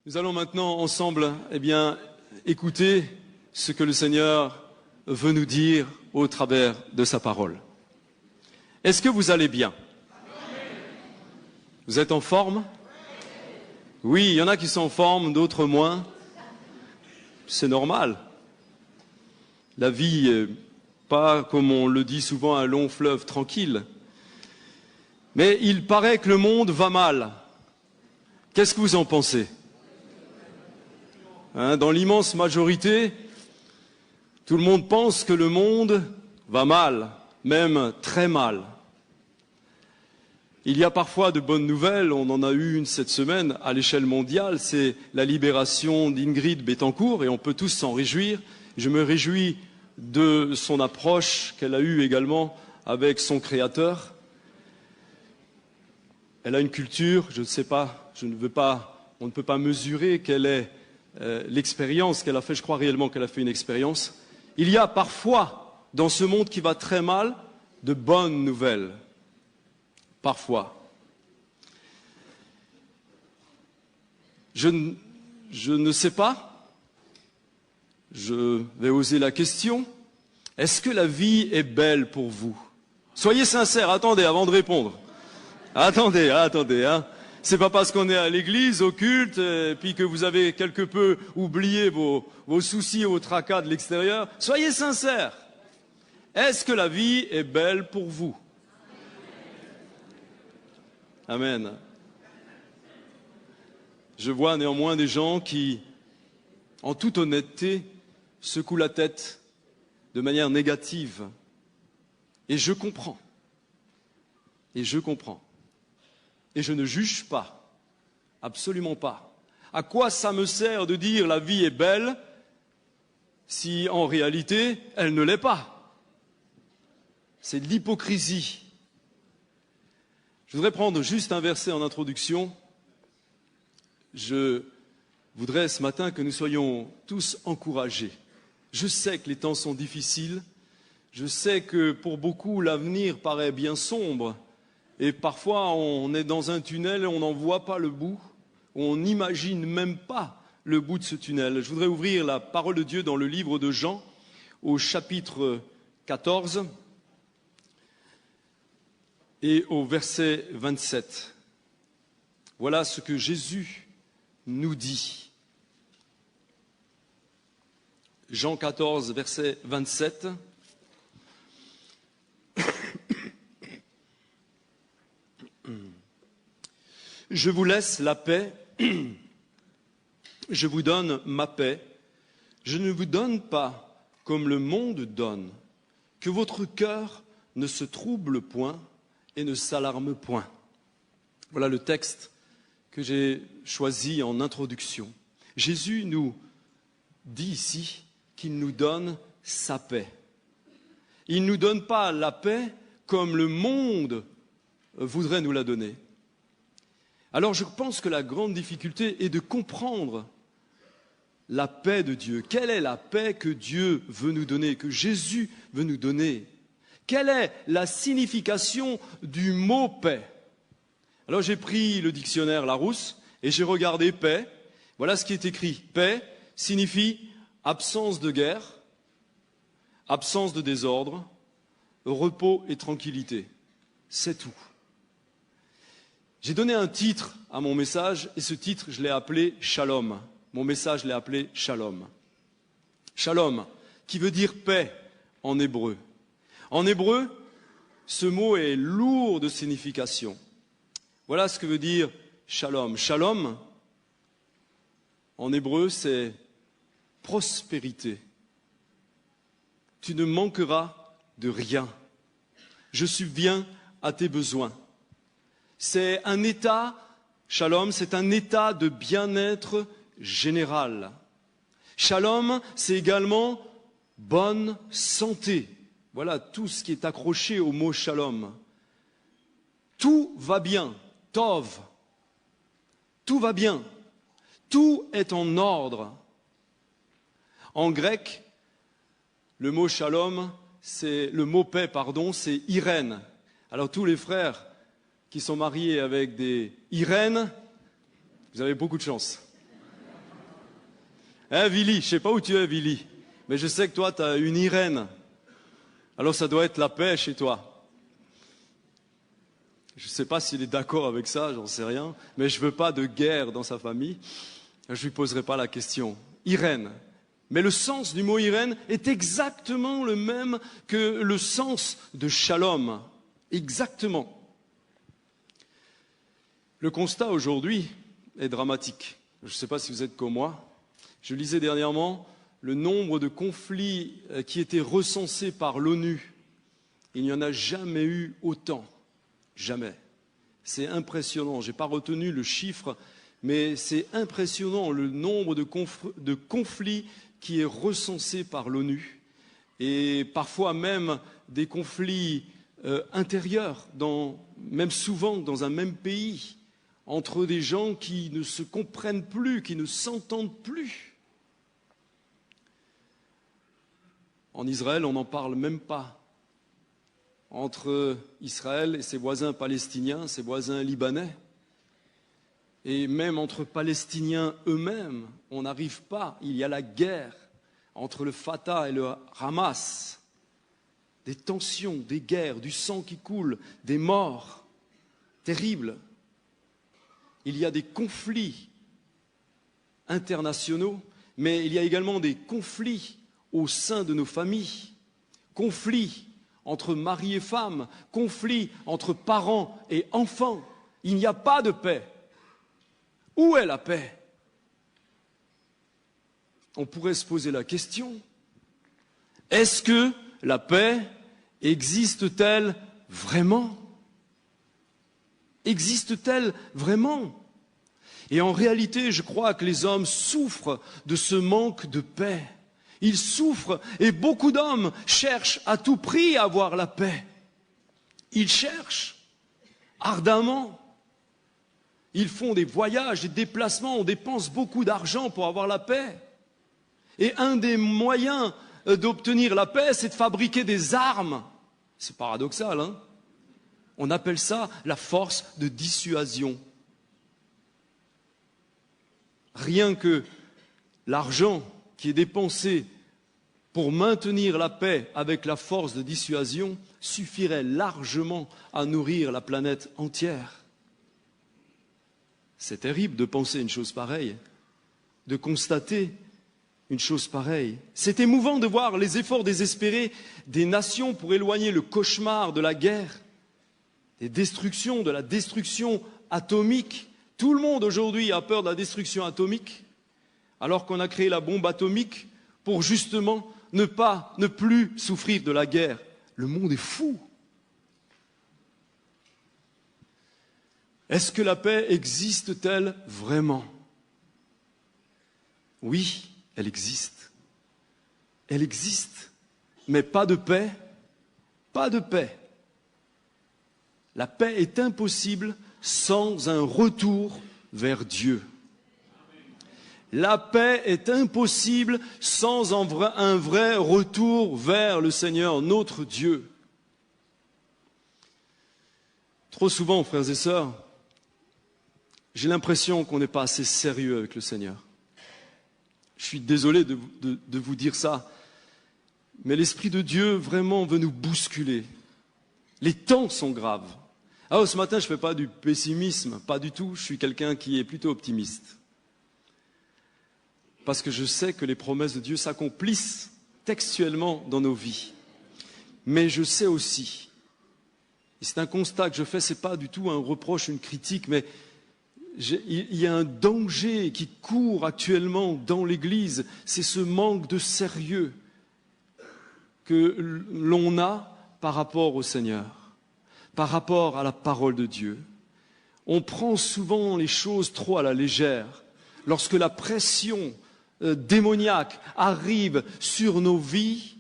Nous allons maintenant ensemble écouter ce que le Seigneur veut nous dire au travers de sa parole. Est-ce que vous allez bien? Vous êtes en forme? Oui, il y en a qui sont en forme, d'autres moins. C'est normal. La vie n'est pas, comme on le dit souvent, un long fleuve tranquille. Mais il paraît que le monde va mal. Qu'est-ce que vous en pensez? Dans l'immense majorité, tout le monde pense que le monde va mal, même très mal. Il y a parfois de bonnes nouvelles, on en a eu une cette semaine à l'échelle mondiale, c'est la libération d'Ingrid Betancourt et on peut tous s'en réjouir. Je me réjouis de son approche qu'elle a eue également avec son créateur. Elle a une culture, je ne sais pas, on ne peut pas mesurer quelle est l'expérience qu'elle a fait, je crois réellement qu'elle a fait une expérience. Il y a parfois, dans ce monde qui va très mal, de bonnes nouvelles. Parfois. Je ne sais pas, je vais oser la question, est-ce que la vie est belle pour vous? Soyez sincères, attendez, avant de répondre. Attendez, C'est pas parce qu'on est à l'église, au culte, et puis que vous avez quelque peu oublié vos soucis et vos tracas de l'extérieur. Soyez sincères. Est-ce que la vie est belle pour vous? Amen. Je vois néanmoins des gens qui, en toute honnêteté, secouent la tête de manière négative. Et je comprends. Et je ne juge pas, absolument pas. À quoi ça me sert de dire la vie est belle si en réalité elle ne l'est pas? C'est de l'hypocrisie. Je voudrais prendre juste un verset en introduction. Je voudrais ce matin que nous soyons tous encouragés. Je sais que les temps sont difficiles. Je sais que pour beaucoup l'avenir paraît bien sombre. Et parfois, on est dans un tunnel et on n'en voit pas le bout. On n'imagine même pas le bout de ce tunnel. Je voudrais ouvrir la parole de Dieu dans le livre de Jean, au chapitre 14 et au verset 27. Voilà ce que Jésus nous dit. Jean 14, verset 27. Je vous laisse la paix, je vous donne ma paix, je ne vous donne pas comme le monde donne, que votre cœur ne se trouble point et ne s'alarme point. Voilà le texte que j'ai choisi en introduction. Jésus nous dit ici qu'il nous donne sa paix. Il ne nous donne pas la paix comme le monde voudrait nous la donner. Alors je pense que la grande difficulté est de comprendre la paix de Dieu. Quelle est la paix que Dieu veut nous donner, que Jésus veut nous donner? Quelle est la signification du mot paix? Alors j'ai pris le dictionnaire Larousse et j'ai regardé paix. Voilà ce qui est écrit. Paix signifie absence de guerre, absence de désordre, repos et tranquillité. C'est tout. J'ai donné un titre à mon message et ce titre, je l'ai appelé Shalom. Mon message, je l'ai appelé Shalom. Shalom, qui veut dire paix en hébreu. En hébreu, ce mot est lourd de signification. Voilà ce que veut dire Shalom. Shalom, en hébreu, c'est prospérité. Tu ne manqueras de rien. Je subviens à tes besoins. C'est un état, Shalom, c'est un état de bien-être général. Shalom, c'est également bonne santé. Voilà tout ce qui est accroché au mot Shalom. Tout va bien, Tov. Tout va bien. Tout est en ordre. En grec, le mot Shalom, le mot paix, c'est Irène. Alors tous les frères qui sont mariés avec des Irènes, vous avez beaucoup de chance. Hein, Willy, je ne sais pas où tu es, Willy, mais je sais que toi, tu as une Irène. Alors ça doit être la paix chez toi. Je ne sais pas s'il est d'accord avec ça, j'en sais rien, mais je ne veux pas de guerre dans sa famille. Je ne lui poserai pas la question. Irène. Mais le sens du mot Irène est exactement le même que le sens de Shalom. Exactement. Le constat aujourd'hui est dramatique. Je ne sais pas si vous êtes comme moi. Je lisais dernièrement le nombre de conflits qui étaient recensés par l'ONU. Il n'y en a jamais eu autant. Jamais. C'est impressionnant. Je n'ai pas retenu le chiffre, mais c'est impressionnant le nombre de conflits qui est recensé par l'ONU. Et parfois même des conflits intérieurs, même souvent dans un même pays, entre des gens qui ne se comprennent plus, qui ne s'entendent plus. En Israël, on n'en parle même pas. Entre Israël et ses voisins palestiniens, ses voisins libanais, et même entre Palestiniens eux-mêmes, on n'arrive pas. Il y a la guerre entre le Fatah et le Hamas. Des tensions, des guerres, du sang qui coule, des morts terribles. Il y a des conflits internationaux, mais il y a également des conflits au sein de nos familles, conflits entre mari et femme, conflits entre parents et enfants. Il n'y a pas de paix. Où est la paix? On pourrait se poser la question, est-ce que la paix existe-t-elle vraiment? Existe-t-elle vraiment? Et en réalité, je crois que les hommes souffrent de ce manque de paix. Ils souffrent et beaucoup d'hommes cherchent à tout prix à avoir la paix. Ils cherchent ardemment. Ils font des voyages, des déplacements, on dépense beaucoup d'argent pour avoir la paix. Et un des moyens d'obtenir la paix, c'est de fabriquer des armes. C'est paradoxal, hein? On appelle ça la force de dissuasion. Rien que l'argent qui est dépensé pour maintenir la paix avec la force de dissuasion suffirait largement à nourrir la planète entière. C'est terrible de penser une chose pareille, de constater une chose pareille. C'est émouvant de voir les efforts désespérés des nations pour éloigner le cauchemar de la guerre, des destructions, de la destruction atomique. Tout le monde aujourd'hui a peur de la destruction atomique, alors qu'on a créé la bombe atomique pour justement ne plus souffrir de la guerre. Le monde est fou. Est-ce que la paix existe-t-elle vraiment? Oui, elle existe. Elle existe, mais pas de paix, pas de paix. La paix est impossible sans un retour vers Dieu. La paix est impossible sans un vrai retour vers le Seigneur, notre Dieu. Trop souvent, frères et sœurs, j'ai l'impression qu'on n'est pas assez sérieux avec le Seigneur. Je suis désolé de vous dire ça, mais l'Esprit de Dieu vraiment veut nous bousculer. Les temps sont graves. Alors ce matin, je ne fais pas du pessimisme, pas du tout, je suis quelqu'un qui est plutôt optimiste. Parce que je sais que les promesses de Dieu s'accomplissent textuellement dans nos vies. Mais je sais aussi, et c'est un constat que je fais, ce n'est pas du tout un reproche, une critique, mais il y a un danger qui court actuellement dans l'Église, c'est ce manque de sérieux que l'on a par rapport au Seigneur, par rapport à la parole de Dieu. On prend souvent les choses trop à la légère. Lorsque la pression démoniaque arrive sur nos vies,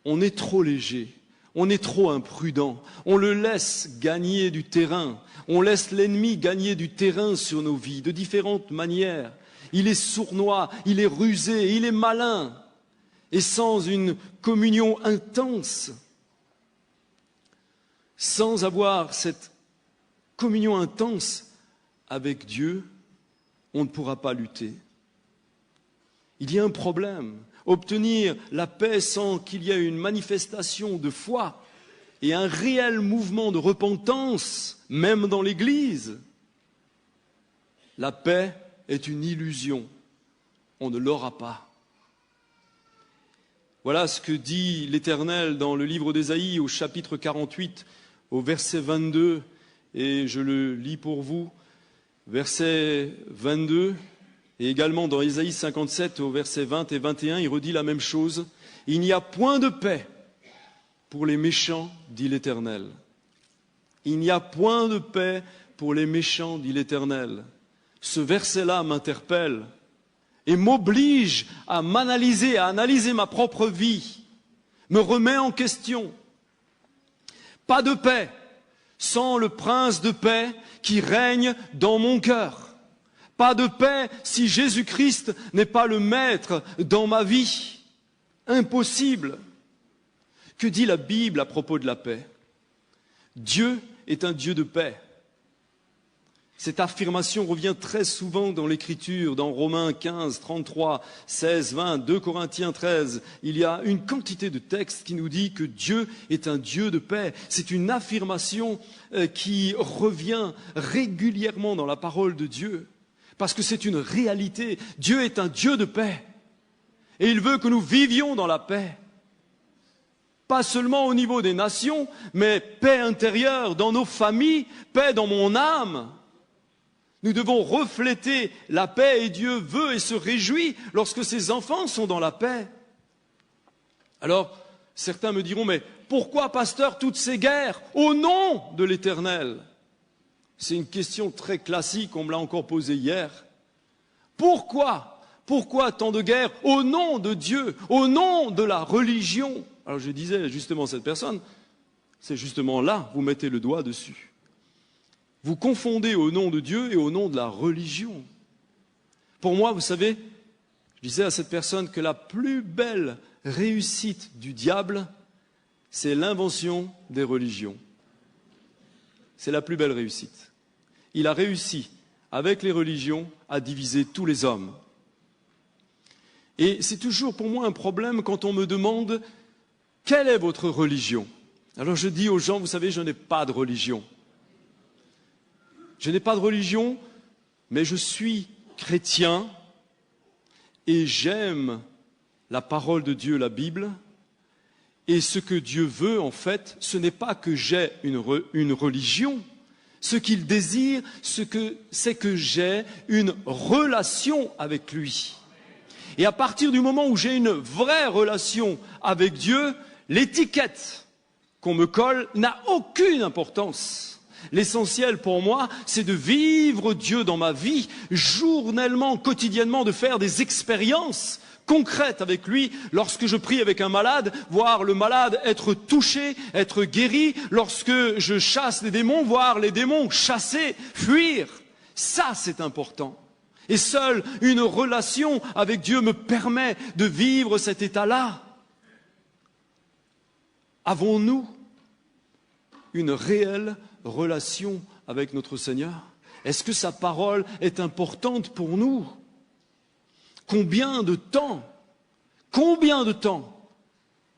on est trop léger, on est trop imprudent, on le laisse gagner du terrain, on laisse l'ennemi gagner du terrain sur nos vies de différentes manières. Il est sournois, il est rusé, il est malin. Et sans une communion intense, sans avoir cette communion intense avec Dieu, on ne pourra pas lutter. il y a un problème. Obtenir la paix sans qu'il y ait une manifestation de foi et un réel mouvement de repentance, même dans l'Église, la paix est une illusion. On ne l'aura pas. Voilà ce que dit l'Éternel dans le livre d'Ésaïe au chapitre 48, au verset 22, et je le lis pour vous, verset 22, et également dans Ésaïe 57, au verset 20 et 21, il redit la même chose. « Il n'y a point de paix pour les méchants, dit l'Éternel. Il n'y a point de paix pour les méchants, dit l'Éternel. » Ce verset-là m'interpelle et m'oblige à m'analyser, à analyser ma propre vie, me remet en question. Pas de paix sans le prince de paix qui règne dans mon cœur. Pas de paix si Jésus-Christ n'est pas le maître dans ma vie. Impossible. Que dit la Bible à propos de la paix? Dieu est un Dieu de paix. Cette affirmation revient très souvent dans l'Écriture, dans Romains 15, 33, 16, 20, 2 Corinthiens 13. Il y a une quantité de textes qui nous dit que Dieu est un Dieu de paix. C'est une affirmation qui revient régulièrement dans la parole de Dieu, parce que c'est une réalité. Dieu est un Dieu de paix, et il veut que nous vivions dans la paix. Pas seulement au niveau des nations, mais paix intérieure dans nos familles, paix dans mon âme. Nous devons refléter la paix et Dieu veut et se réjouit lorsque ses enfants sont dans la paix. Alors, certains me diront, mais pourquoi, pasteur, toutes ces guerres au nom de l'Éternel? C'est une question très classique, on me l'a encore posée hier. Pourquoi tant de guerres au nom de Dieu, au nom de la religion? Alors je disais justement à cette personne, c'est justement là, vous mettez le doigt dessus. Vous confondez au nom de Dieu et au nom de la religion. Pour moi, vous savez, je disais à cette personne que la plus belle réussite du diable, c'est l'invention des religions. C'est la plus belle réussite. Il a réussi, avec les religions, à diviser tous les hommes. Et c'est toujours pour moi un problème quand on me demande « Quelle est votre religion ?» Alors je dis aux gens, vous savez, je n'ai pas de religion. Je n'ai pas de religion, mais je suis chrétien et j'aime la parole de Dieu, la Bible. Et ce que Dieu veut, en fait, ce n'est pas que j'ai une religion. Ce qu'il désire, c'est que j'ai une relation avec lui. Et à partir du moment où j'ai une vraie relation avec Dieu, l'étiquette qu'on me colle n'a aucune importance. L'essentiel pour moi, c'est de vivre Dieu dans ma vie, journellement, quotidiennement, de faire des expériences concrètes avec lui. Lorsque je prie avec un malade, voir le malade être touché, être guéri. Lorsque je chasse les démons, voir les démons chasser, fuir. Ça, c'est important. Et seule une relation avec Dieu me permet de vivre cet état-là. Avons-nous une réelle relation avec notre Seigneur? Est-ce que sa parole est importante pour nous? Combien de temps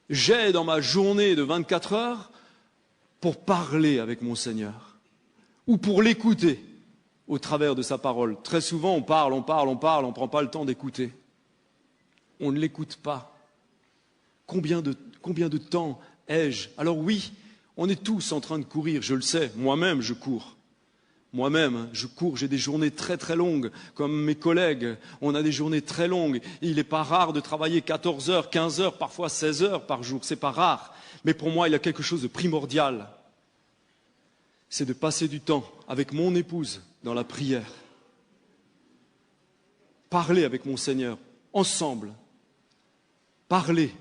j'ai dans ma journée de 24 heures pour parler avec mon Seigneur ou pour l'écouter au travers de sa parole? Très souvent on parle, on ne prend pas le temps d'écouter. On ne l'écoute pas. Combien de temps ai-je? Alors oui, on est tous en train de courir, je le sais, moi-même je cours. Moi-même, je cours, j'ai des journées très très longues, comme mes collègues, on a des journées très longues. Il n'est pas rare de travailler 14 heures, 15 heures, parfois 16 heures par jour, c'est pas rare. Mais pour moi, il y a quelque chose de primordial. C'est de passer du temps avec mon épouse dans la prière. Parler avec mon Seigneur, ensemble. Parler,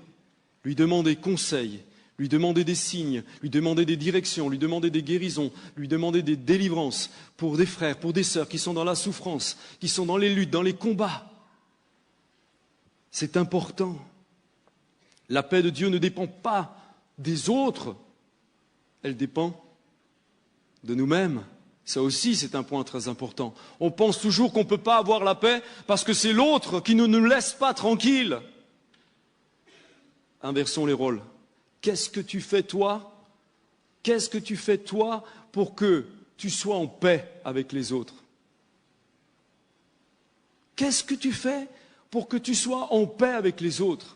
lui demander conseil, lui demander des signes, lui demander des directions, lui demander des guérisons, lui demander des délivrances pour des frères, pour des sœurs qui sont dans la souffrance, qui sont dans les luttes, dans les combats. C'est important. La paix de Dieu ne dépend pas des autres, elle dépend de nous-mêmes. Ça aussi, c'est un point très important. On pense toujours qu'on ne peut pas avoir la paix parce que c'est l'autre qui ne nous laisse pas tranquilles. Inversons les rôles. Qu'est-ce que tu fais toi? Qu'est-ce que tu fais toi pour que tu sois en paix avec les autres? Qu'est-ce que tu fais pour que tu sois en paix avec les autres?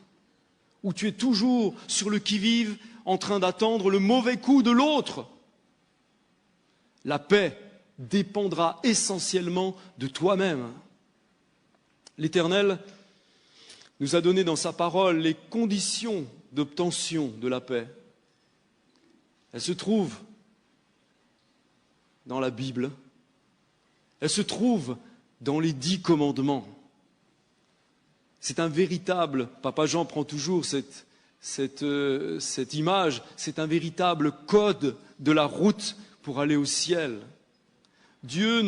Ou tu es toujours sur le qui-vive en train d'attendre le mauvais coup de l'autre? La paix dépendra essentiellement de toi-même. L'Éternel nous a donné dans sa parole les conditions d'obtention de la paix. Elle se trouve dans la Bible. Elle se trouve dans les 10 commandements. C'est un véritable, Papa Jean prend toujours cette image, c'est un véritable code de la route pour aller au ciel. Dieu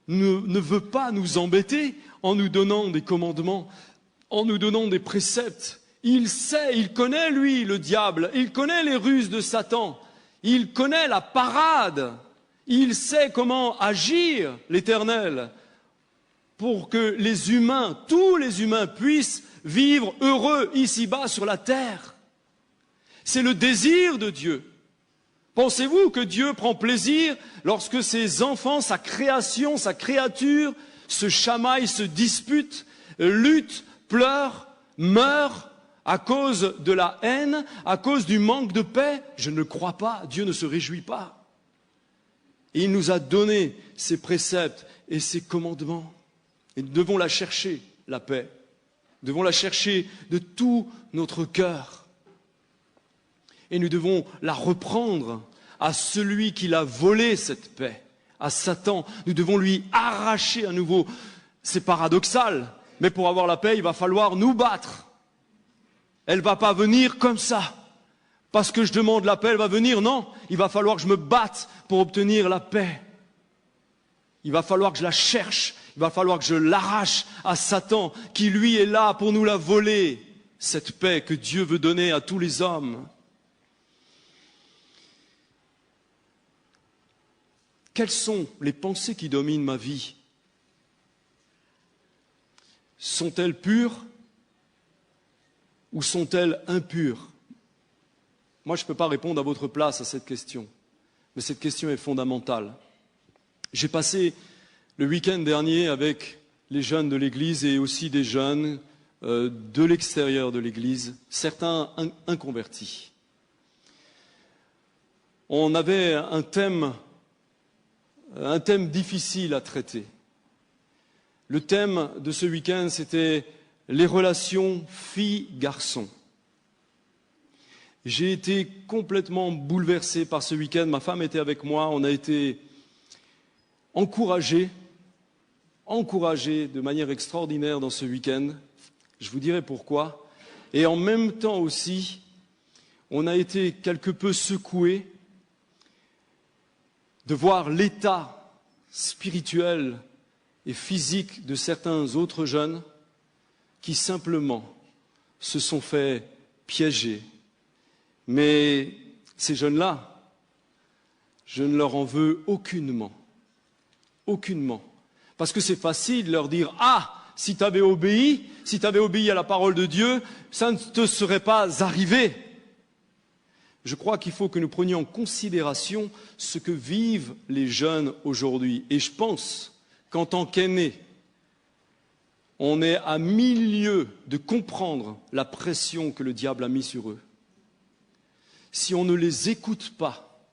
ne veut pas nous embêter en nous donnant des commandements, en nous donnant des préceptes. Il sait, il connaît lui le diable, il connaît les ruses de Satan, il connaît la parade, il sait comment agir l'Éternel pour que les humains, tous les humains puissent vivre heureux ici-bas sur la terre. C'est le désir de Dieu. Pensez-vous que Dieu prend plaisir lorsque ses enfants, sa création, sa créature, se chamaillent, se disputent, luttent, pleurent, meurent à cause de la haine, à cause du manque de paix? Je ne le crois pas. Dieu ne se réjouit pas. Et il nous a donné ses préceptes et ses commandements. Et nous devons la chercher, la paix. Nous devons la chercher de tout notre cœur. Et nous devons la reprendre à celui qui l'a volé, cette paix, à Satan. Nous devons lui arracher à nouveau. C'est paradoxal, mais pour avoir la paix, il va falloir nous battre. Elle ne va pas venir comme ça. Parce que je demande la paix, elle va venir. Non, il va falloir que je me batte pour obtenir la paix. Il va falloir que je la cherche. Il va falloir que je l'arrache à Satan, qui lui est là pour nous la voler, cette paix que Dieu veut donner à tous les hommes. Quelles sont les pensées qui dominent ma vie? Sont-elles pures ou sont-elles impures? Moi, je ne peux pas répondre à votre place à cette question, mais cette question est fondamentale. J'ai passé le week-end dernier avec les jeunes de l'Église et aussi des jeunes de l'extérieur de l'Église, certains inconvertis. On avait un thème difficile à traiter. Le thème de ce week-end, c'était les relations filles-garçons. J'ai été complètement bouleversé par ce week-end. Ma femme était avec moi. On a été encouragés de manière extraordinaire dans ce week-end. Je vous dirai pourquoi. Et en même temps aussi, on a été quelque peu secoués de voir l'état spirituel et physique de certains autres jeunes qui simplement se sont fait piéger. Mais ces jeunes-là, je ne leur en veux aucunement. Aucunement. Parce que c'est facile de leur dire « Ah, si tu avais obéi à la parole de Dieu, ça ne te serait pas arrivé. » Je crois qu'il faut que nous prenions en considération ce que vivent les jeunes aujourd'hui. Et je pense qu'en tant qu'aînés, on est à milieu de comprendre la pression que le diable a mise sur eux. Si on ne les écoute pas,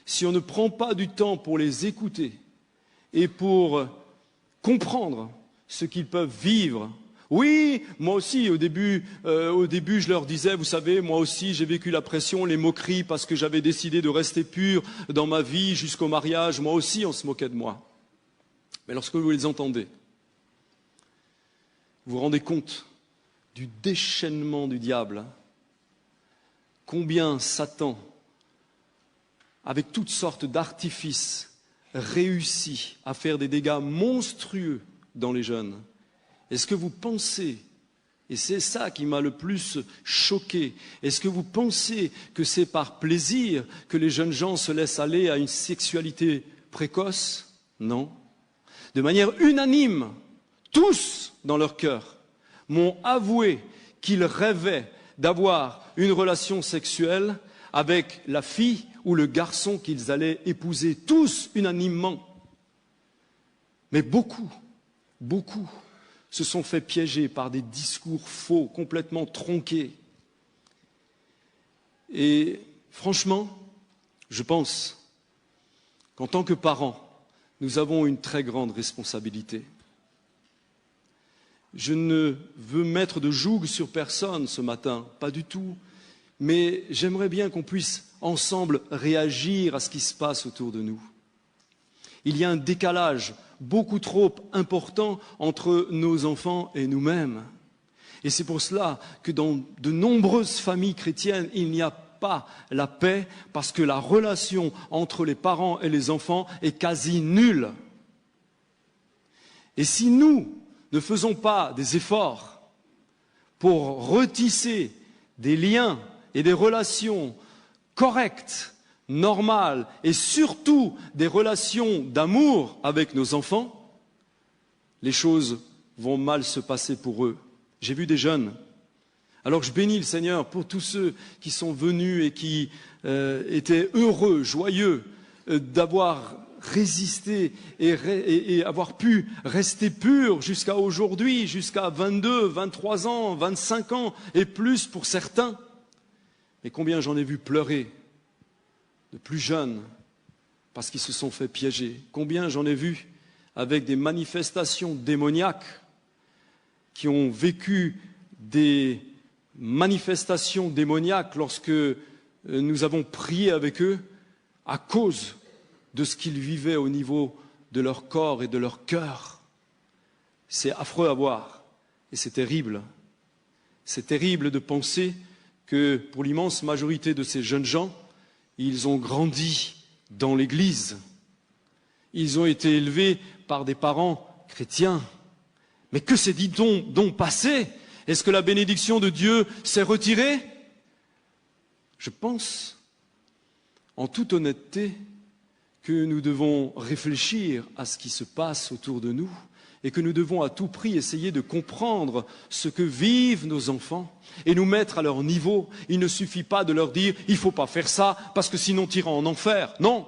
si on ne prend pas du temps pour les écouter et pour comprendre ce qu'ils peuvent vivre. Oui, moi aussi, au début, je leur disais, vous savez, moi aussi, j'ai vécu la pression, les moqueries, parce que j'avais décidé de rester pur dans ma vie jusqu'au mariage. Moi aussi, on se moquait de moi. Mais lorsque vous les entendez, vous vous rendez compte du déchaînement du diable. Combien Satan, avec toutes sortes d'artifices, réussit à faire des dégâts monstrueux dans les jeunes. Est-ce que vous pensez, et c'est ça qui m'a le plus choqué, est-ce que vous pensez que c'est par plaisir que les jeunes gens se laissent aller à une sexualité précoce? Non. De manière unanime, tous dans leur cœur m'ont avoué qu'ils rêvaient d'avoir une relation sexuelle avec la fille ou le garçon qu'ils allaient épouser, tous unanimement. Mais beaucoup se sont fait piéger par des discours faux, complètement tronqués. Et franchement, je pense qu'en tant que parents, nous avons une très grande responsabilité. Je ne veux mettre de joug sur personne ce matin, pas du tout, mais j'aimerais bien qu'on puisse ensemble réagir à ce qui se passe autour de nous. Il y a un décalage beaucoup trop important entre nos enfants et nous-mêmes. Et c'est pour cela que dans de nombreuses familles chrétiennes, il n'y a pas la paix, parce que la relation entre les parents et les enfants est quasi nulle. Et si nous ne faisons pas des efforts pour retisser des liens et des relations correctes, normales, et surtout des relations d'amour avec nos enfants, les choses vont mal se passer pour eux. J'ai vu des jeunes. Alors je bénis le Seigneur pour tous ceux qui sont venus et qui étaient heureux, joyeux d'avoir résisté et avoir pu rester purs jusqu'à aujourd'hui, jusqu'à 22, 23 ans, 25 ans et plus pour certains. Mais combien j'en ai vu pleurer de plus jeunes parce qu'ils se sont fait piéger. Combien j'en ai vu avec des manifestations démoniaques qui ont vécu des manifestations démoniaques lorsque nous avons prié avec eux à cause de ce qu'ils vivaient au niveau de leur corps et de leur cœur. C'est affreux à voir et c'est terrible. C'est terrible de penser que pour l'immense majorité de ces jeunes gens, ils ont grandi dans l'Église. Ils ont été élevés par des parents chrétiens. Mais que s'est donc passé? Est-ce que la bénédiction de Dieu s'est retirée? Je pense, en toute honnêteté, que nous devons réfléchir à ce qui se passe autour de nous et que nous devons à tout prix essayer de comprendre ce que vivent nos enfants et nous mettre à leur niveau. Il ne suffit pas de leur dire « il ne faut pas faire ça parce que sinon tu iras en enfer ». Non.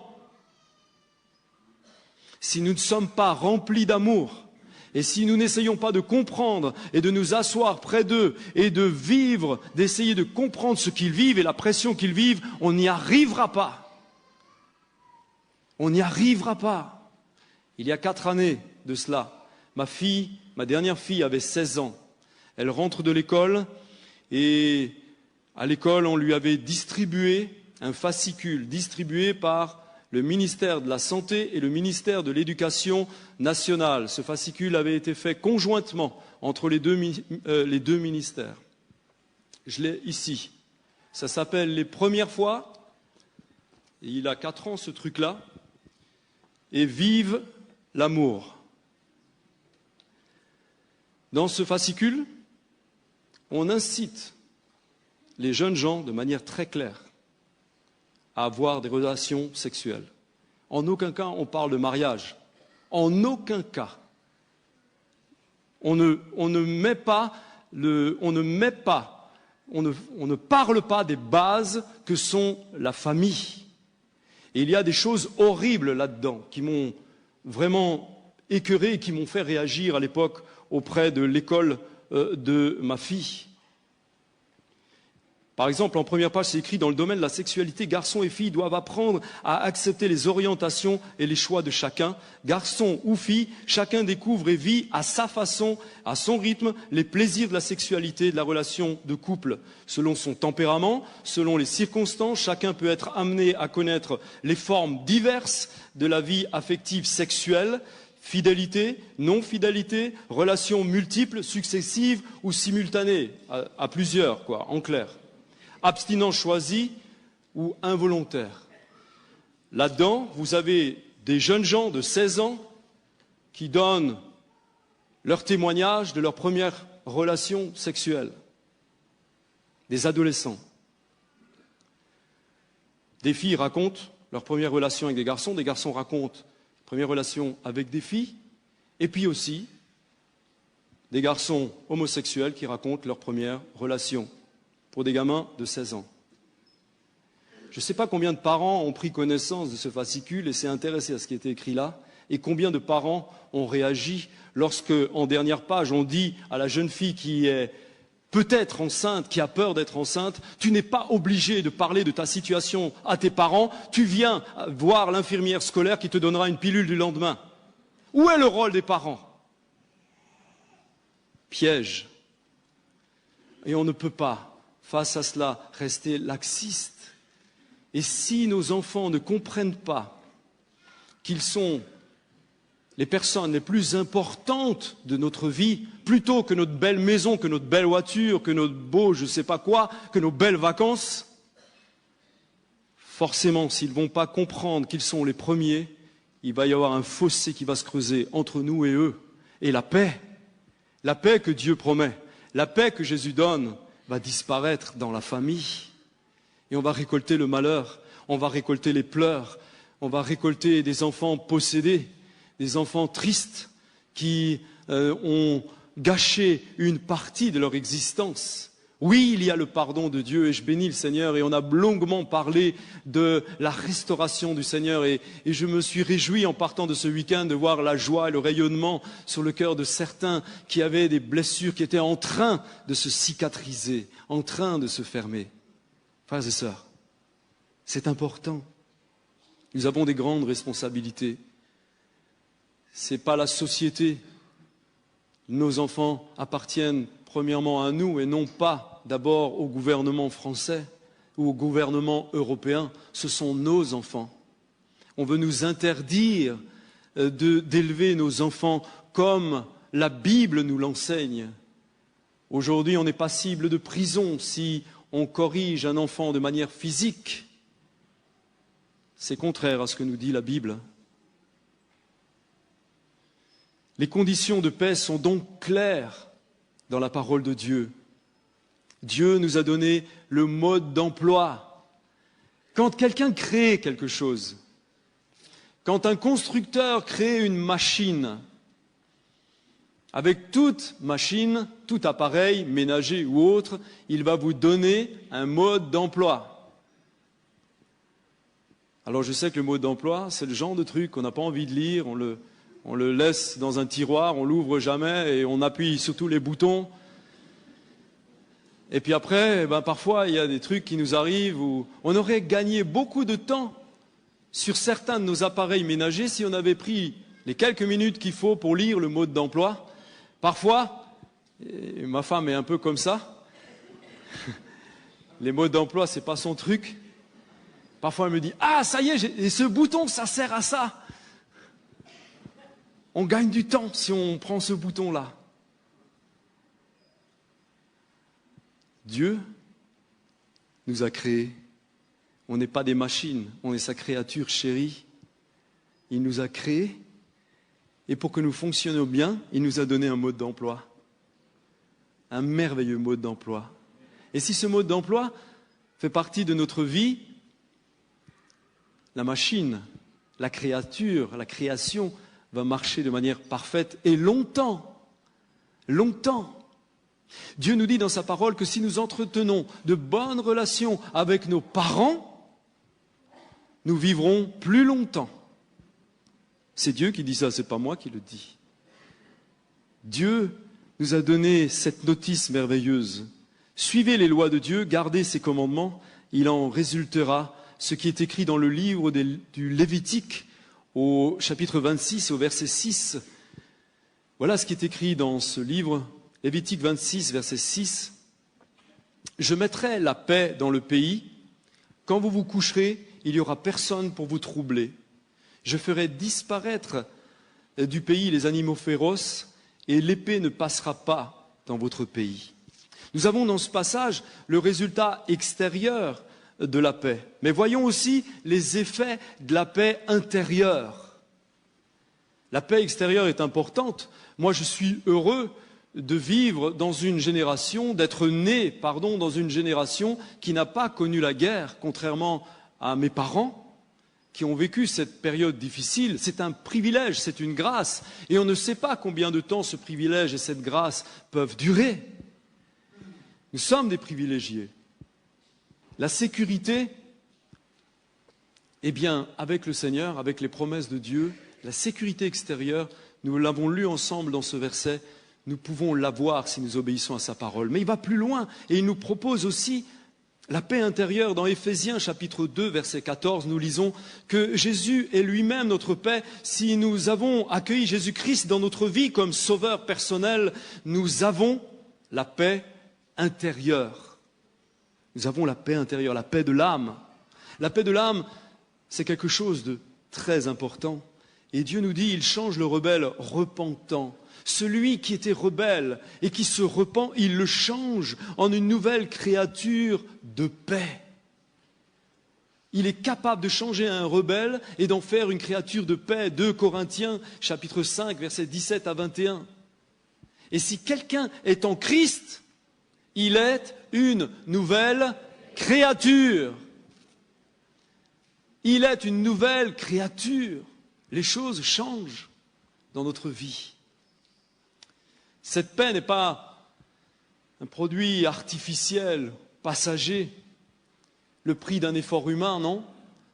Si nous ne sommes pas remplis d'amour, et si nous n'essayons pas de comprendre et de nous asseoir près d'eux et de vivre, d'essayer de comprendre ce qu'ils vivent et la pression qu'ils vivent, on n'y arrivera pas. On n'y arrivera pas. Il y a 4 années de cela, ma dernière fille avait 16 ans. Elle rentre de l'école et à l'école, on lui avait distribué un fascicule distribué par le ministère de la Santé et le ministère de l'Éducation nationale. Ce fascicule avait été fait conjointement entre les deux ministères. Je l'ai ici. Ça s'appelle « Les premières fois ». Et il a 4 ans, ce truc-là. Et vive l'amour. Dans ce fascicule, on incite les jeunes gens de manière très claire à avoir des relations sexuelles. En aucun cas on parle de mariage. En aucun cas. On ne parle pas des bases que sont la famille. Et il y a des choses horribles là-dedans qui m'ont vraiment écœuré et qui m'ont fait réagir à l'époque auprès de l'école de ma fille. Par exemple, en première page, c'est écrit « Dans le domaine de la sexualité, garçons et filles doivent apprendre à accepter les orientations et les choix de chacun. Garçon ou fille, chacun découvre et vit à sa façon, à son rythme, les plaisirs de la sexualité et de la relation de couple. Selon son tempérament, selon les circonstances, chacun peut être amené à connaître les formes diverses de la vie affective sexuelle, fidélité, non-fidélité, relations multiples, successives ou simultanées, à plusieurs, quoi, en clair. Abstinence choisie ou involontaire. Là-dedans, vous avez des jeunes gens de 16 ans qui donnent leur témoignage de leur première relation sexuelle. Des adolescents. Des filles racontent leur première relation avec des garçons racontent première relation avec des filles, et puis aussi des garçons homosexuels qui racontent leur première relation pour des gamins de 16 ans. Je ne sais pas combien de parents ont pris connaissance de ce fascicule et s'est intéressé à ce qui était écrit là, et combien de parents ont réagi lorsque, en dernière page, on dit à la jeune fille qui est peut-être enceinte, qui a peur d'être enceinte, tu n'es pas obligé de parler de ta situation à tes parents, tu viens voir l'infirmière scolaire qui te donnera une pilule du lendemain. Où est le rôle des parents? Piège. Et on ne peut pas, face à cela, rester laxiste. Et si nos enfants ne comprennent pas qu'ils sont les personnes les plus importantes de notre vie, plutôt que notre belle maison, que notre belle voiture, que notre beau je ne sais pas quoi, que nos belles vacances, forcément, s'ils ne vont pas comprendre qu'ils sont les premiers, il va y avoir un fossé qui va se creuser entre nous et eux. Et la paix que Dieu promet, la paix que Jésus donne, va disparaître dans la famille. Et on va récolter le malheur, on va récolter les pleurs, on va récolter des enfants possédés, des enfants tristes qui ont gâché une partie de leur existence. Oui, il y a le pardon de Dieu et je bénis le Seigneur et on a longuement parlé de la restauration du Seigneur et je me suis réjoui en partant de ce week-end de voir la joie et le rayonnement sur le cœur de certains qui avaient des blessures qui étaient en train de se cicatriser, en train de se fermer. Frères et sœurs, c'est important. Nous avons des grandes responsabilités. Ce n'est pas la société. Nos enfants appartiennent premièrement à nous et non pas d'abord au gouvernement français ou au gouvernement européen. Ce sont nos enfants. On veut nous interdire d'élever nos enfants comme la Bible nous l'enseigne. Aujourd'hui, on est passible de prison si on corrige un enfant de manière physique. C'est contraire à ce que nous dit la Bible. Les conditions de paix sont donc claires dans la parole de Dieu. Dieu nous a donné le mode d'emploi. Quand quelqu'un crée quelque chose, quand un constructeur crée une machine, avec toute machine, tout appareil, ménager ou autre, il va vous donner un mode d'emploi. Alors je sais que le mode d'emploi, c'est le genre de truc qu'on n'a pas envie de lire, on le laisse dans un tiroir, on l'ouvre jamais et on appuie sur tous les boutons. Et puis après, parfois, il y a des trucs qui nous arrivent où on aurait gagné beaucoup de temps sur certains de nos appareils ménagers si on avait pris les quelques minutes qu'il faut pour lire le mode d'emploi. Parfois, et ma femme est un peu comme ça, les modes d'emploi, c'est pas son truc. Parfois, elle me dit « Ah, ça y est, et ce bouton, ça sert à ça !» On gagne du temps si on prend ce bouton-là. Dieu nous a créés. On n'est pas des machines, on est sa créature chérie. Il nous a créés et pour que nous fonctionnions bien, il nous a donné un mode d'emploi. Un merveilleux mode d'emploi. Et si ce mode d'emploi fait partie de notre vie, la machine, la créature, la création va marcher de manière parfaite et longtemps. Longtemps. Dieu nous dit dans sa parole que si nous entretenons de bonnes relations avec nos parents, nous vivrons plus longtemps. C'est Dieu qui dit ça, c'est pas moi qui le dis. Dieu nous a donné cette notice merveilleuse. Suivez les lois de Dieu, gardez ses commandements, il en résultera ce qui est écrit dans le livre du Lévitique, au chapitre 26, au verset 6. Voilà ce qui est écrit dans ce livre, Lévitique 26, verset 6. « Je mettrai la paix dans le pays. Quand vous vous coucherez, il n'y aura personne pour vous troubler. Je ferai disparaître du pays les animaux féroces et l'épée ne passera pas dans votre pays. » Nous avons dans ce passage le résultat extérieur de la paix. Mais voyons aussi les effets de la paix intérieure. La paix extérieure est importante. Moi, je suis heureux de vivre dans une génération, d'être né, dans une génération qui n'a pas connu la guerre, contrairement à mes parents. qui ont vécu cette période difficile, c'est un privilège, c'est une grâce. Et on ne sait pas combien de temps ce privilège et cette grâce peuvent durer. Nous sommes des privilégiés. La sécurité, eh bien, avec le Seigneur, avec les promesses de Dieu, la sécurité extérieure, nous l'avons lu ensemble dans ce verset, nous pouvons l'avoir si nous obéissons à sa parole. Mais il va plus loin et il nous propose aussi la paix intérieure. Dans Éphésiens chapitre 2, verset 14, nous lisons que Jésus est lui-même notre paix. Si nous avons accueilli Jésus-Christ dans notre vie comme sauveur personnel, nous avons la paix intérieure. Nous avons la paix intérieure, la paix de l'âme. La paix de l'âme, c'est quelque chose de très important. Et Dieu nous dit, il change le rebelle repentant. Celui qui était rebelle et qui se repent, il le change en une nouvelle créature de paix. Il est capable de changer un rebelle et d'en faire une créature de paix. 2 Corinthiens, chapitre 5, versets 17 à 21. Et si quelqu'un est en Christ, il est une nouvelle créature. Il est une nouvelle créature. Les choses changent dans notre vie. Cette paix n'est pas un produit artificiel, passager, le prix d'un effort humain, non.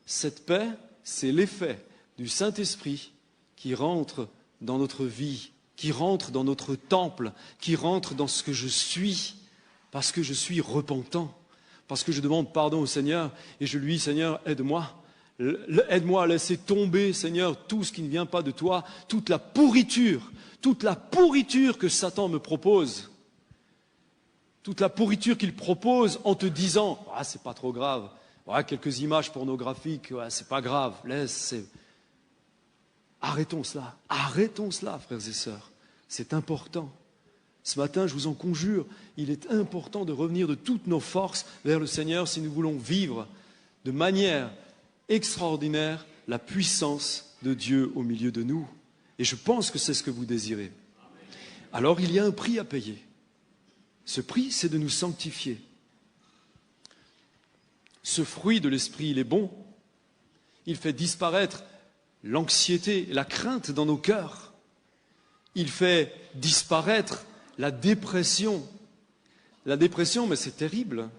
Cette paix, c'est l'effet du Saint-Esprit qui rentre dans notre vie, qui rentre dans notre temple, qui rentre dans ce que je suis, parce que je suis repentant, parce que je demande pardon au Seigneur et je lui dis, Seigneur, aide-moi. Aide-moi à laisser tomber, Seigneur, tout ce qui ne vient pas de toi, toute la pourriture que Satan me propose, toute la pourriture qu'il propose en te disant « Ah, c'est pas trop grave, quelques images pornographiques, c'est pas grave, laisse, Arrêtons cela, frères et sœurs, c'est important. Ce matin, je vous en conjure, il est important de revenir de toutes nos forces vers le Seigneur si nous voulons vivre de manière extraordinaire la puissance de Dieu au milieu de nous. Et je pense que c'est ce que vous désirez. Alors il y a un prix à payer. Ce prix, c'est de nous sanctifier. Ce fruit de l'esprit, il est bon. Il fait disparaître l'anxiété, la crainte dans nos cœurs. Il fait disparaître la dépression. La dépression, mais c'est terrible.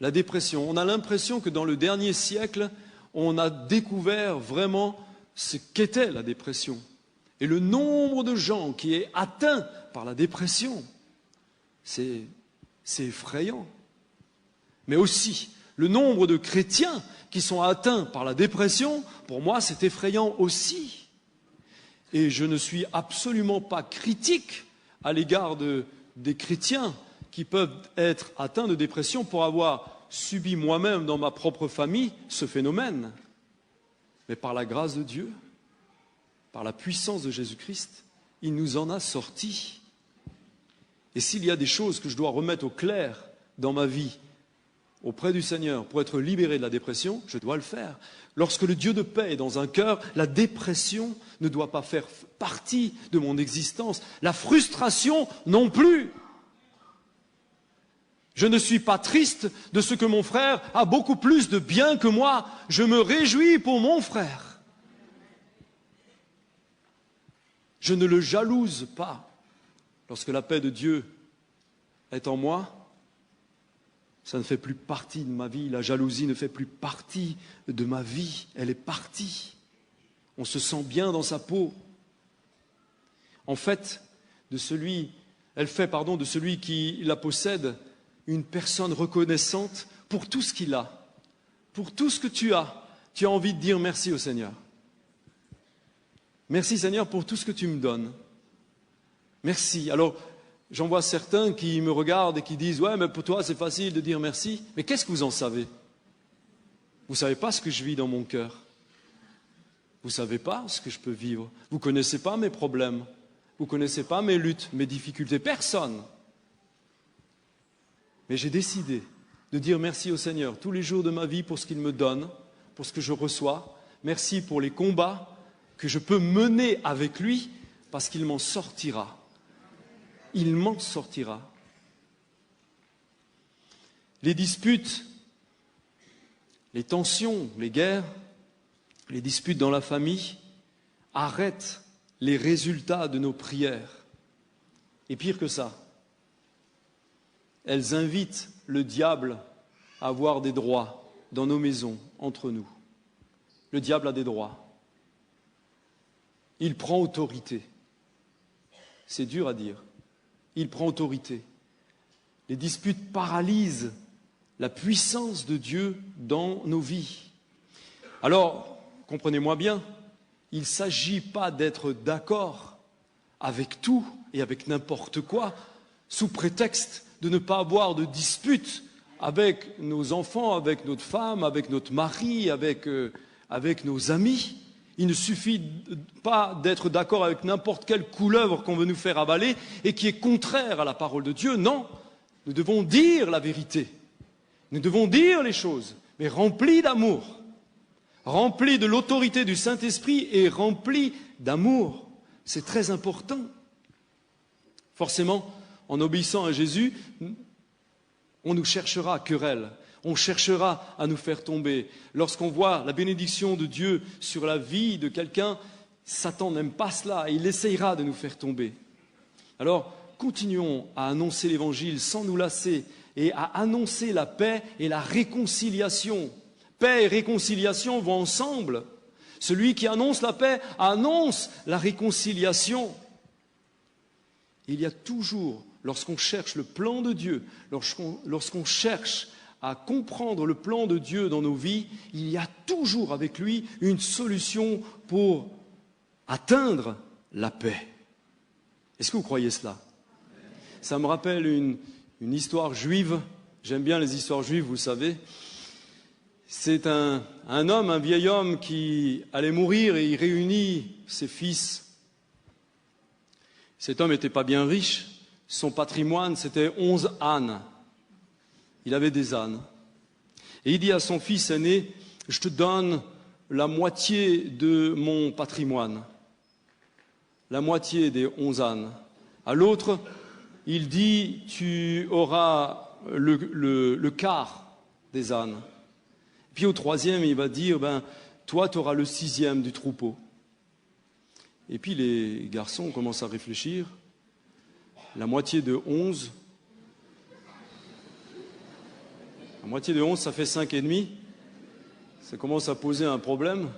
La dépression. On a l'impression que dans le dernier siècle, on a découvert vraiment ce qu'était la dépression. Et le nombre de gens qui est atteint par la dépression, c'est effrayant. Mais aussi, le nombre de chrétiens qui sont atteints par la dépression, pour moi, c'est effrayant aussi. Et je ne suis absolument pas critique à l'égard des chrétiens qui peuvent être atteints de dépression pour avoir subi moi-même dans ma propre famille ce phénomène. Mais par la grâce de Dieu, par la puissance de Jésus-Christ, il nous en a sortis. Et s'il y a des choses que je dois remettre au clair dans ma vie, auprès du Seigneur, pour être libéré de la dépression, je dois le faire. Lorsque le Dieu de paix est dans un cœur, la dépression ne doit pas faire partie de mon existence. La frustration non plus. Je ne suis pas triste de ce que mon frère a beaucoup plus de bien que moi. Je me réjouis pour mon frère. Je ne le jalouse pas. Lorsque la paix de Dieu est en moi, ça ne fait plus partie de ma vie. La jalousie ne fait plus partie de ma vie. Elle est partie. On se sent bien dans sa peau. En fait, elle fait de celui qui la possède une personne reconnaissante pour tout ce qu'il a, pour tout ce que tu as. Tu as envie de dire merci au Seigneur. Merci Seigneur pour tout ce que tu me donnes. Merci. Alors, j'en vois certains qui me regardent et qui disent « Ouais, mais pour toi, c'est facile de dire merci. » Mais qu'est-ce que vous en savez? Vous ne savez pas ce que je vis dans mon cœur. Vous ne savez pas ce que je peux vivre. Vous ne connaissez pas mes problèmes. Vous ne connaissez pas mes luttes, mes difficultés. Personne. Mais j'ai décidé de dire merci au Seigneur tous les jours de ma vie pour ce qu'il me donne, pour ce que je reçois. Merci pour les combats que je peux mener avec lui parce qu'il m'en sortira. Il m'en sortira. Les disputes, les tensions, les guerres, Les disputes dans la famille arrêtent les résultats de nos prières. Et pire que ça, elles invitent le diable à avoir des droits dans nos maisons, entre nous. Le diable a des droits. Il prend autorité. C'est dur à dire. Il prend autorité. Les disputes paralysent la puissance de Dieu dans nos vies. Alors, comprenez-moi bien, il ne s'agit pas d'être d'accord avec tout et avec n'importe quoi, sous prétexte de ne pas avoir de disputes avec nos enfants, avec notre femme, avec notre mari, avec nos amis. Il ne suffit pas d'être d'accord avec n'importe quelle couleuvre qu'on veut nous faire avaler et qui est contraire à la parole de Dieu. Non, nous devons dire la vérité. Nous devons dire les choses, mais remplis d'amour, remplis de l'autorité du Saint-Esprit et remplis d'amour. C'est très important. Forcément, en obéissant à Jésus, on nous cherchera querelle. On cherchera à nous faire tomber. Lorsqu'on voit la bénédiction de Dieu sur la vie de quelqu'un, Satan n'aime pas cela et il essayera de nous faire tomber. Alors, continuons à annoncer l'Évangile sans nous lasser et à annoncer la paix et la réconciliation. Paix et réconciliation vont ensemble. Celui qui annonce la paix annonce la réconciliation. Il y a toujours, lorsqu'on cherche le plan de Dieu, lorsqu'on cherche à comprendre le plan de Dieu dans nos vies, il y a toujours avec lui une solution pour atteindre la paix. Est-ce que vous croyez cela? Ça me rappelle une histoire juive. J'aime bien les histoires juives, vous savez. C'est un homme, un vieil homme qui allait mourir et il réunit ses fils. Cet homme n'était pas bien riche. Son patrimoine, c'était 11 ânes. Il avait des ânes. Et il dit à son fils aîné, « Je te donne la moitié de mon patrimoine. » La moitié des 11 ânes. À l'autre, il dit, « Tu auras le quart des ânes. » Puis au troisième, il va dire, « Toi, tu auras le 6e du troupeau. » Et puis les garçons commencent à réfléchir. La moitié de 11... La moitié de 11, ça fait 5,5. Ça commence à poser un problème.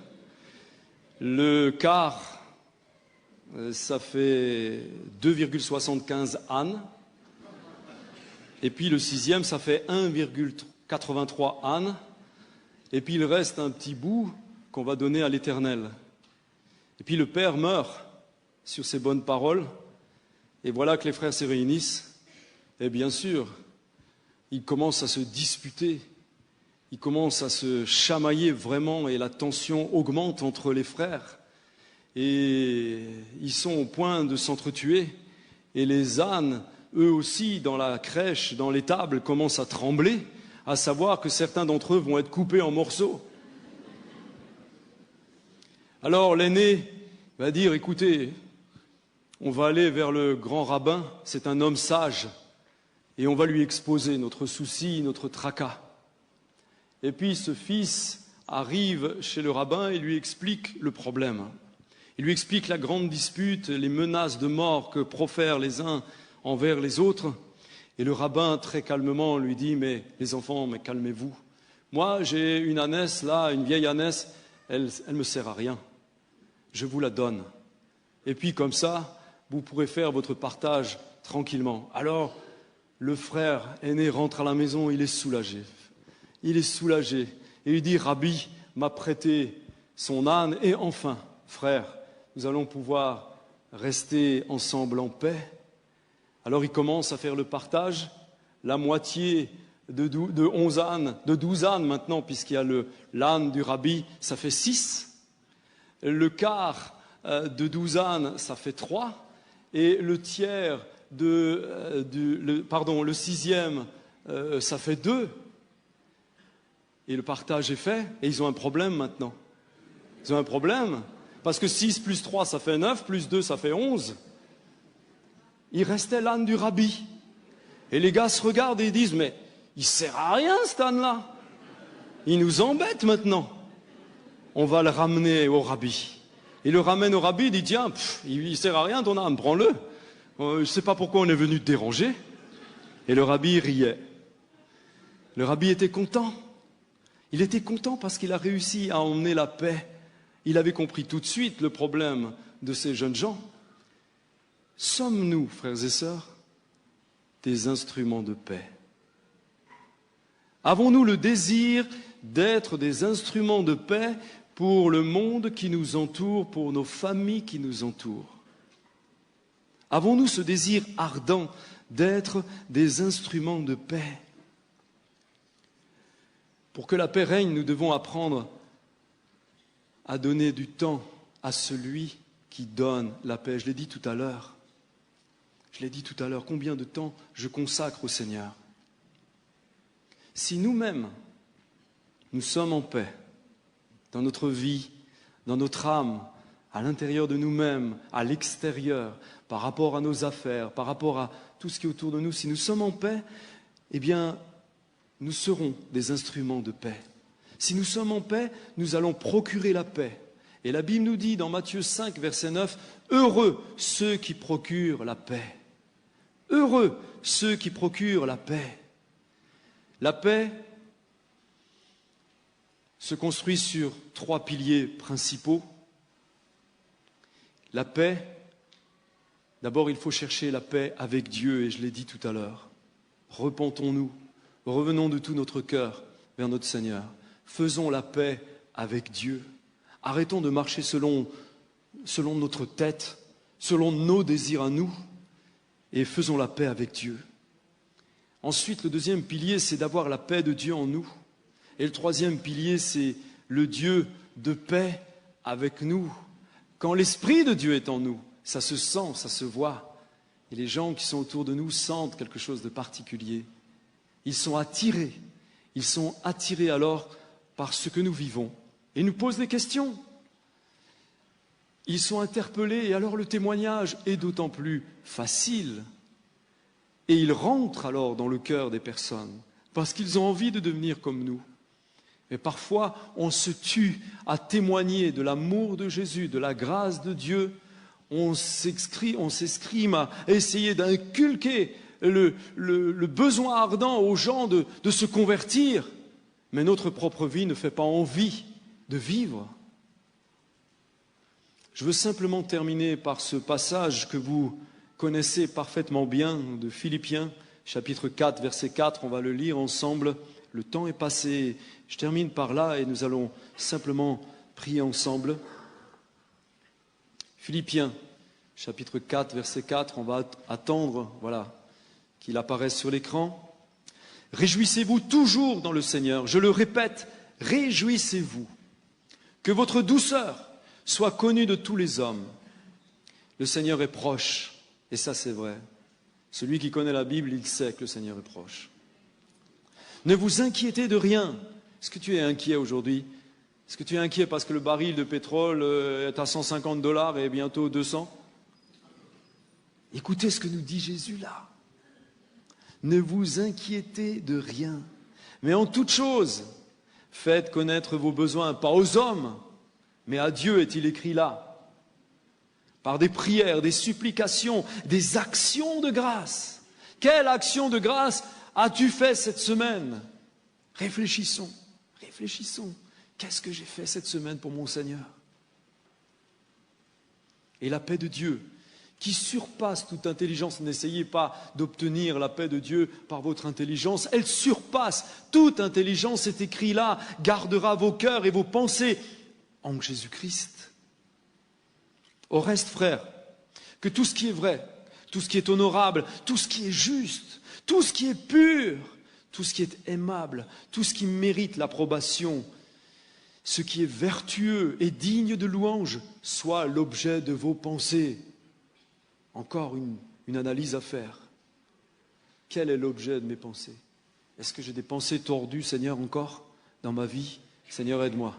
Le quart, ça fait 2,75 ânes. Et puis le 6e, ça fait 1,83 ânes. Et puis il reste un petit bout qu'on va donner à l'Éternel. Et puis le père meurt sur ces bonnes paroles. Et voilà que les frères se réunissent. Et bien sûr, ils commencent à se disputer, ils commencent à se chamailler vraiment et la tension augmente entre les frères. Et ils sont au point de s'entretuer. Et les ânes, eux aussi, dans la crèche, dans l'étable, commencent à trembler, à savoir que certains d'entre eux vont être coupés en morceaux. Alors l'aîné va dire, écoutez, on va aller vers le grand rabbin, c'est un homme sage. Et on va lui exposer notre souci, notre tracas. Et puis ce fils arrive chez le rabbin et lui explique le problème. Il lui explique la grande dispute, les menaces de mort que profèrent les uns envers les autres. Et le rabbin, très calmement, lui dit, « Mais les enfants, mais calmez-vous. Moi, j'ai une ânesse là, une vieille ânesse, elle me sert à rien. Je vous la donne. Et puis comme ça, vous pourrez faire votre partage tranquillement. » Alors, le frère aîné rentre à la maison, il est soulagé. Il est soulagé. Et il dit, Rabbi m'a prêté son âne. Et enfin, frère, nous allons pouvoir rester ensemble en paix. Alors il commence à faire le partage. La moitié de 11 ânes, de 12 ânes maintenant, puisqu'il y a l'âne du Rabbi, ça fait 6. Le quart de 12 ânes, ça fait 3. Et le tiers... le 6e, ça fait 2. Et le partage est fait. Et ils ont un problème maintenant. Ils ont un problème. Parce que 6 plus 3, ça fait 9. Plus 2, ça fait 11. Il restait l'âne du Rabbi. Et les gars se regardent et ils disent, mais il sert à rien cet âne-là. Il nous embête maintenant. on va le ramener au rabbi. Il le ramène au rabbi, il dit, tiens, il sert à rien ton âme, prends-le. Je ne sais pas pourquoi on est venu te déranger. Et le rabbi riait. Le rabbi était content. Il était content parce qu'il a réussi à emmener la paix. Il avait compris tout de suite le problème de ces jeunes gens. Sommes-nous, frères et sœurs, des instruments de paix? Avons-nous le désir d'être des instruments de paix pour le monde qui nous entoure, pour nos familles qui nous entourent? Avons-nous ce désir ardent d'être des instruments de paix? Pour que la paix règne, nous devons apprendre à donner du temps à celui qui donne la paix. Je l'ai dit tout à l'heure. Combien de temps je consacre au Seigneur? Si nous-mêmes, nous sommes en paix, dans notre vie, dans notre âme, à l'intérieur de nous-mêmes, à l'extérieur, par rapport à nos affaires, par rapport à tout ce qui est autour de nous, si nous sommes en paix, eh bien, nous serons des instruments de paix. Si nous sommes en paix, nous allons procurer la paix. Et la Bible nous dit dans Matthieu 5, verset 9, « Heureux ceux qui procurent la paix. » Heureux ceux qui procurent la paix. La paix se construit sur 3 piliers principaux. La paix, d'abord il faut chercher la paix avec Dieu, et je l'ai dit tout à l'heure. Repentons-nous, revenons de tout notre cœur vers notre Seigneur. Faisons la paix avec Dieu. Arrêtons de marcher selon notre tête, selon nos désirs à nous, et faisons la paix avec Dieu. Ensuite, le deuxième pilier, c'est d'avoir la paix de Dieu en nous. Et le troisième pilier, c'est le Dieu de paix avec nous. Quand l'Esprit de Dieu est en nous, ça se sent, ça se voit. Et les gens qui sont autour de nous sentent quelque chose de particulier. Ils sont attirés alors par ce que nous vivons. Et nous posent des questions. Ils sont interpellés et alors le témoignage est d'autant plus facile. Et ils rentrent alors dans le cœur des personnes parce qu'ils ont envie de devenir comme nous. Mais parfois, on se tue à témoigner de l'amour de Jésus, de la grâce de Dieu. On s'escrime à essayer d'inculquer le besoin ardent aux gens de se convertir. Mais notre propre vie ne fait pas envie de vivre. Je veux simplement terminer par ce passage que vous connaissez parfaitement bien de Philippiens, chapitre 4, verset 4. On va le lire ensemble. Le temps est passé. Je termine par là et nous allons simplement prier ensemble. Philippiens, chapitre 4, verset 4. On va attendre, qu'il apparaisse sur l'écran. Réjouissez-vous toujours dans le Seigneur. Je le répète, réjouissez-vous. Que votre douceur soit connue de tous les hommes. Le Seigneur est proche. Et ça, c'est vrai. Celui qui connaît la Bible, il sait que le Seigneur est proche. Ne vous inquiétez de rien. Est-ce que tu es inquiet aujourd'hui? Est-ce que tu es inquiet parce que le baril de pétrole est à $150 et bientôt 200? Écoutez ce que nous dit Jésus là. Ne vous inquiétez de rien. Mais en toute chose, faites connaître vos besoins, pas aux hommes, mais à Dieu est-il écrit là. Par des prières, des supplications, des actions de grâce. Quelle action de grâce as-tu fait cette semaine? Réfléchissons. Qu'est-ce que j'ai fait cette semaine pour mon Seigneur? Et la paix de Dieu, qui surpasse toute intelligence, n'essayez pas d'obtenir la paix de Dieu par votre intelligence, elle surpasse toute intelligence, c'est écrit là, gardera vos cœurs et vos pensées en Jésus-Christ. Au reste, frères, que tout ce qui est vrai, tout ce qui est honorable, tout ce qui est juste, tout ce qui est pur, tout ce qui est aimable, tout ce qui mérite l'approbation, ce qui est vertueux et digne de louange, soit l'objet de vos pensées. Encore une analyse à faire. Quel est l'objet de mes pensées? Est-ce que j'ai des pensées tordues, Seigneur, encore dans ma vie? Seigneur, aide-moi.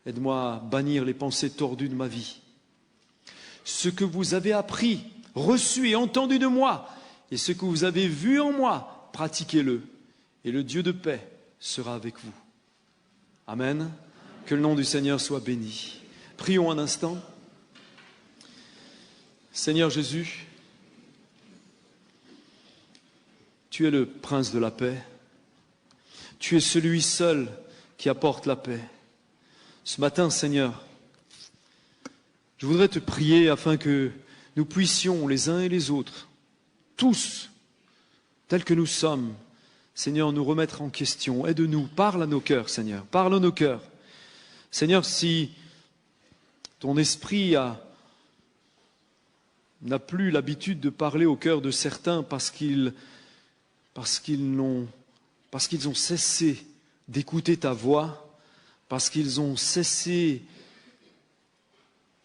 Aide-moi à bannir les pensées tordues de ma vie. Ce que vous avez appris, reçu et entendu de moi, et ce que vous avez vu en moi, pratiquez-le. Et le Dieu de paix sera avec vous. Amen. Que le nom du Seigneur soit béni. Prions un instant. Seigneur Jésus, tu es le prince de la paix. Tu es celui seul qui apporte la paix. Ce matin, Seigneur, je voudrais te prier afin que nous puissions les uns et les autres, tous, tels que nous sommes, Seigneur, nous remettre en question. Aide-nous, parle à nos cœurs, Seigneur, parle à nos cœurs. Seigneur, si ton esprit n'a plus l'habitude de parler au cœur de certains parce qu'ils ont cessé d'écouter ta voix, parce qu'ils ont cessé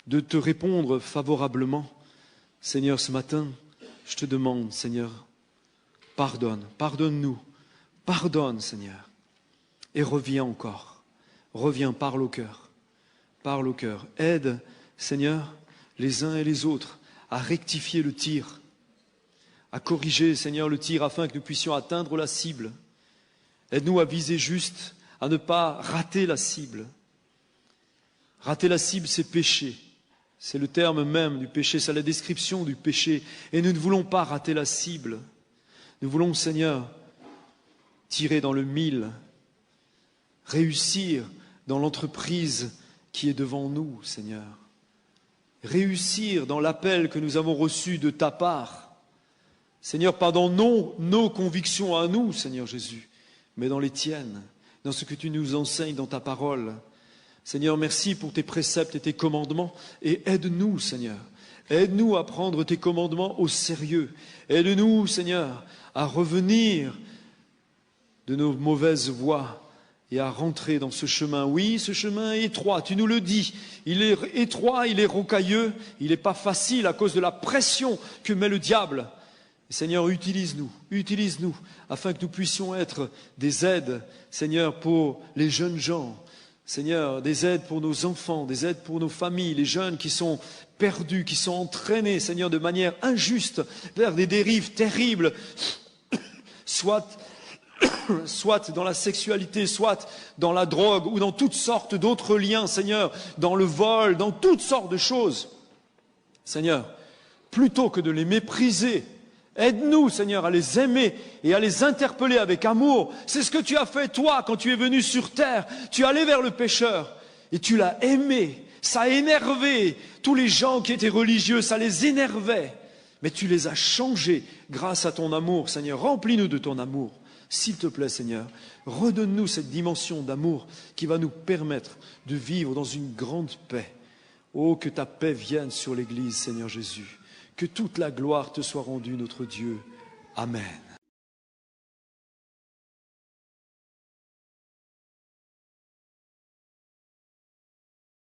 de te répondre favorablement, Seigneur, ce matin, je te demande, Seigneur, pardonne-nous, pardonne, Seigneur, et reviens encore, reviens, parle au cœur, aide, Seigneur, les uns et les autres à rectifier le tir, à corriger, Seigneur, le tir afin que nous puissions atteindre la cible. Aide-nous à viser juste, à ne pas rater la cible. Rater la cible, c'est pécher. C'est le terme même du péché, c'est la description du péché. Et nous ne voulons pas rater la cible. Nous voulons, Seigneur, tirer dans le mille, réussir dans l'entreprise qui est devant nous, Seigneur. Réussir dans l'appel que nous avons reçu de ta part. Seigneur, pas dans nos convictions à nous, Seigneur Jésus, mais dans les tiennes, dans ce que tu nous enseignes dans ta parole. Seigneur, merci pour tes préceptes et tes commandements, et aide-nous, Seigneur. Aide-nous à prendre tes commandements au sérieux. Aide-nous, Seigneur, à revenir de nos mauvaises voies et à rentrer dans ce chemin. Oui, ce chemin est étroit, tu nous le dis. Il est étroit, il est rocailleux, il n'est pas facile à cause de la pression que met le diable. Seigneur, utilise-nous, afin que nous puissions être des aides, Seigneur, pour les jeunes gens. Seigneur, des aides pour nos enfants, des aides pour nos familles, les jeunes qui sont perdus, qui sont entraînés, Seigneur, de manière injuste vers des dérives terribles, soit dans la sexualité, soit dans la drogue ou dans toutes sortes d'autres liens, Seigneur, dans le vol, dans toutes sortes de choses. Seigneur, plutôt que de les mépriser, aide-nous, Seigneur, à les aimer et à les interpeller avec amour. C'est ce que tu as fait, toi, quand tu es venu sur terre. Tu es allé vers le pécheur et tu l'as aimé. Ça a énervé tous les gens qui étaient religieux, ça les énervait. Mais tu les as changés grâce à ton amour, Seigneur. Remplis-nous de ton amour. S'il te plaît, Seigneur, redonne-nous cette dimension d'amour qui va nous permettre de vivre dans une grande paix. Oh, que ta paix vienne sur l'Église, Seigneur Jésus. Que toute la gloire te soit rendue, notre Dieu. Amen.